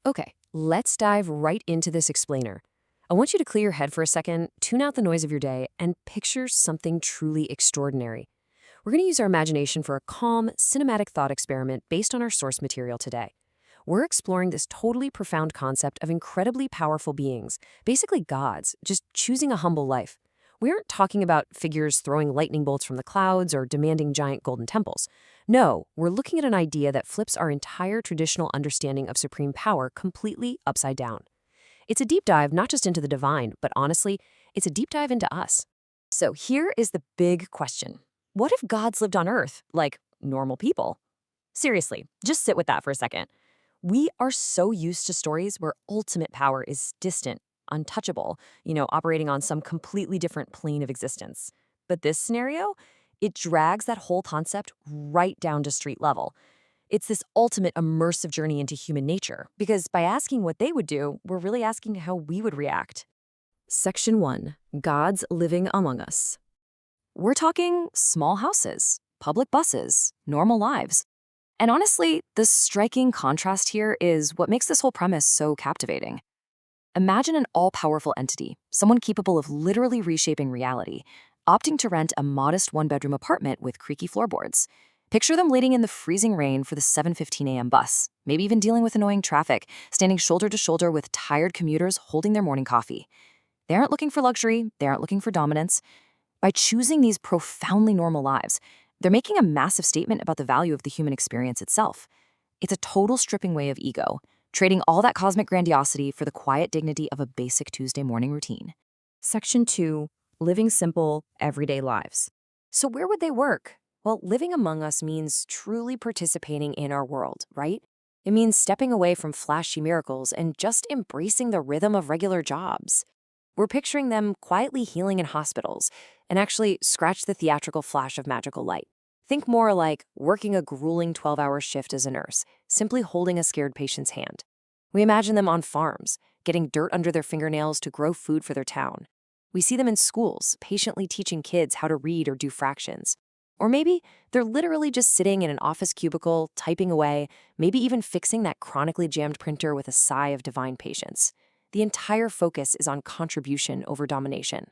Okay, let's dive right into this explainer. I want you to clear your head for a second, tune out the noise of your day, and picture something truly extraordinary. We're going to use our imagination for a calm, cinematic thought experiment based on our source material today. We're exploring this totally profound concept of incredibly powerful beings, basically gods, just choosing a humble life. We aren't talking about figures throwing lightning bolts from the clouds or demanding giant golden temples. No, we're looking at an idea that flips our entire traditional understanding of supreme power completely upside down. It's a deep dive not just into the divine, but honestly, it's a deep dive into us. So here is the big question. What if gods lived on Earth, like normal people? Seriously, just sit with that for a second. We are so used to stories where ultimate power is distant, untouchable, operating on some completely different plane of existence. But this scenario, it drags that whole concept right down to street level. It's this ultimate immersive journey into human nature, because by asking what they would do, we're really asking how we would react. Section 1. Gods living among us. We're talking small houses, public buses, normal lives. And honestly, the striking contrast here is what makes this whole premise so captivating. Imagine an all-powerful entity, someone capable of literally reshaping reality, opting to rent a modest one-bedroom apartment with creaky floorboards. Picture them waiting in the freezing rain for the 7:15 a.m. bus, maybe even dealing with annoying traffic, standing shoulder to shoulder with tired commuters holding their morning coffee. They aren't looking for luxury, they aren't looking for dominance. By choosing these profoundly normal lives, they're making a massive statement about the value of the human experience itself. It's a total stripping away of ego, trading all that cosmic grandiosity for the quiet dignity of a basic Tuesday morning routine. Section 2. Living simple, everyday lives. So where would they work? Well, living among us means truly participating in our world, right? It means stepping away from flashy miracles and just embracing the rhythm of regular jobs. We're picturing them quietly healing in hospitals, and actually scratch the theatrical flash of magical light. Think more like working a grueling 12-hour shift as a nurse, simply holding a scared patient's hand. We imagine them on farms, getting dirt under their fingernails to grow food for their town. We see them in schools, patiently teaching kids how to read or do fractions. Or maybe they're literally just sitting in an office cubicle, typing away, maybe even fixing that chronically jammed printer with a sigh of divine patience. The entire focus is on contribution over domination.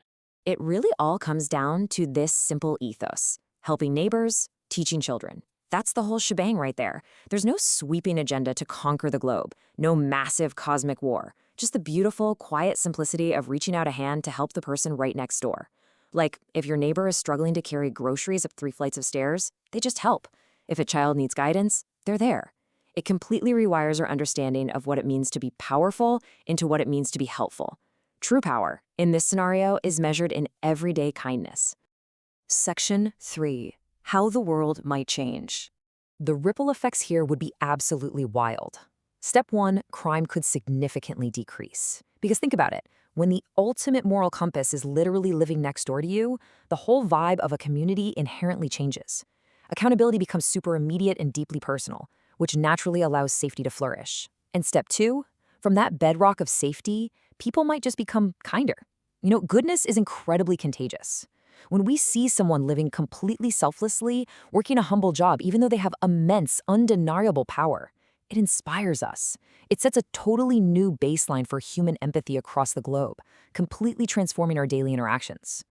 It really all comes down to this simple ethos: helping neighbors, teaching children. That's the whole shebang right there. There's no sweeping agenda to conquer the globe, no massive cosmic war, just the beautiful, quiet simplicity of reaching out a hand to help the person right next door. Like, if your neighbor is struggling to carry groceries up 3 flights of stairs, they just help. If a child needs guidance, they're there. It completely rewires our understanding of what it means to be powerful into what it means to be helpful. True power, in this scenario, is measured in everyday kindness. Section 3. How the world might change. The ripple effects here would be absolutely wild. Step 1, crime could significantly decrease. Because think about it, when the ultimate moral compass is literally living next door to you, the whole vibe of a community inherently changes. Accountability becomes super immediate and deeply personal, which naturally allows safety to flourish. And step 2, from that bedrock of safety, people might just become kinder. Goodness is incredibly contagious. When we see someone living completely selflessly, working a humble job, even though they have immense, undeniable power, it inspires us. It sets a totally new baseline for human empathy across the globe, completely transforming our daily interactions.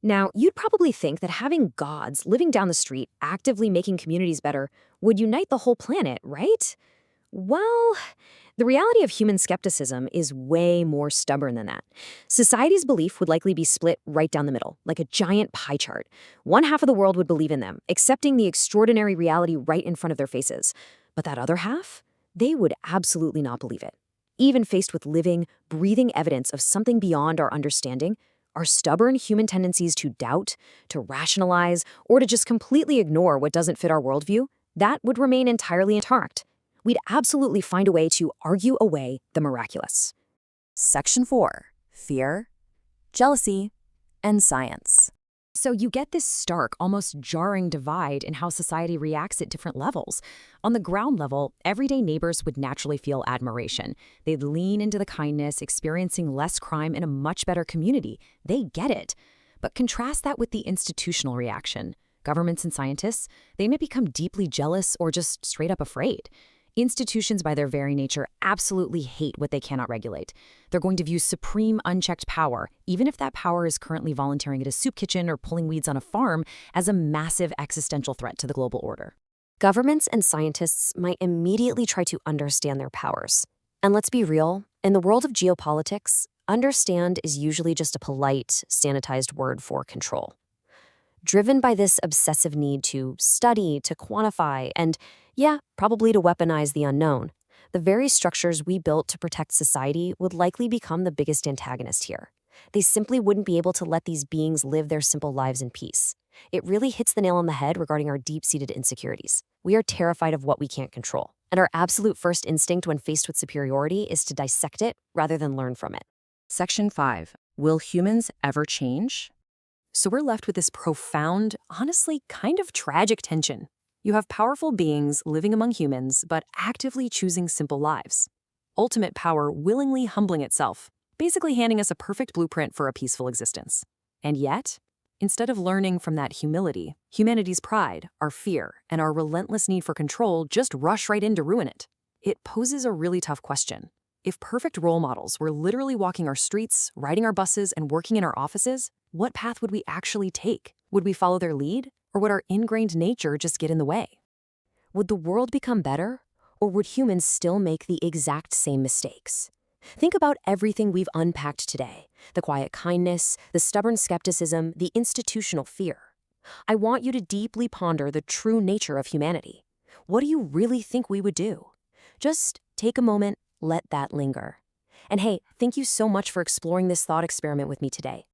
Now, you'd probably think that having gods living down the street, actively making communities better, would unite the whole planet, right? Well, the reality of human skepticism is way more stubborn than that. Society's belief would likely be split right down the middle, like a giant pie chart. One half of the world would believe in them, accepting the extraordinary reality right in front of their faces. But that other half? They would absolutely not believe it. Even faced with living, breathing evidence of something beyond our understanding, our stubborn human tendencies to doubt, to rationalize, or to just completely ignore what doesn't fit our worldview, that would remain entirely intact. We'd absolutely find a way to argue away the miraculous. Section 4. Fear, jealousy, and science. So you get this stark, almost jarring divide in how society reacts at different levels. On the ground level, everyday neighbors would naturally feel admiration. They'd lean into the kindness, experiencing less crime in a much better community. They get it. But contrast that with the institutional reaction. Governments and scientists, they may become deeply jealous or just straight up afraid. Institutions, by their very nature, absolutely hate what they cannot regulate. They're going to view supreme, unchecked power, even if that power is currently volunteering at a soup kitchen or pulling weeds on a farm, as a massive existential threat to the global order. Governments and scientists might immediately try to understand their powers. And let's be real, in the world of geopolitics, understand is usually just a polite, sanitized word for control. Driven by this obsessive need to study, to quantify, and, yeah, probably to weaponize the unknown, the very structures we built to protect society would likely become the biggest antagonist here. They simply wouldn't be able to let these beings live their simple lives in peace. It really hits the nail on the head regarding our deep-seated insecurities. We are terrified of what we can't control, and our absolute first instinct when faced with superiority is to dissect it rather than learn from it. Section 5. Will humans ever change? So we're left with this profound, honestly kind of tragic tension. You have powerful beings living among humans, but actively choosing simple lives. Ultimate power willingly humbling itself, basically handing us a perfect blueprint for a peaceful existence. And yet, instead of learning from that humility, humanity's pride, our fear, and our relentless need for control just rush right in to ruin it. It poses a really tough question. If perfect role models were literally walking our streets, riding our buses, and working in our offices, what path would we actually take? Would we follow their lead, or would our ingrained nature just get in the way? Would the world become better, or would humans still make the exact same mistakes? Think about everything we've unpacked today: the quiet kindness, the stubborn skepticism, the institutional fear. I want you to deeply ponder the true nature of humanity. What do you really think we would do? Just take a moment, let that linger. And hey, thank you so much for exploring this thought experiment with me today.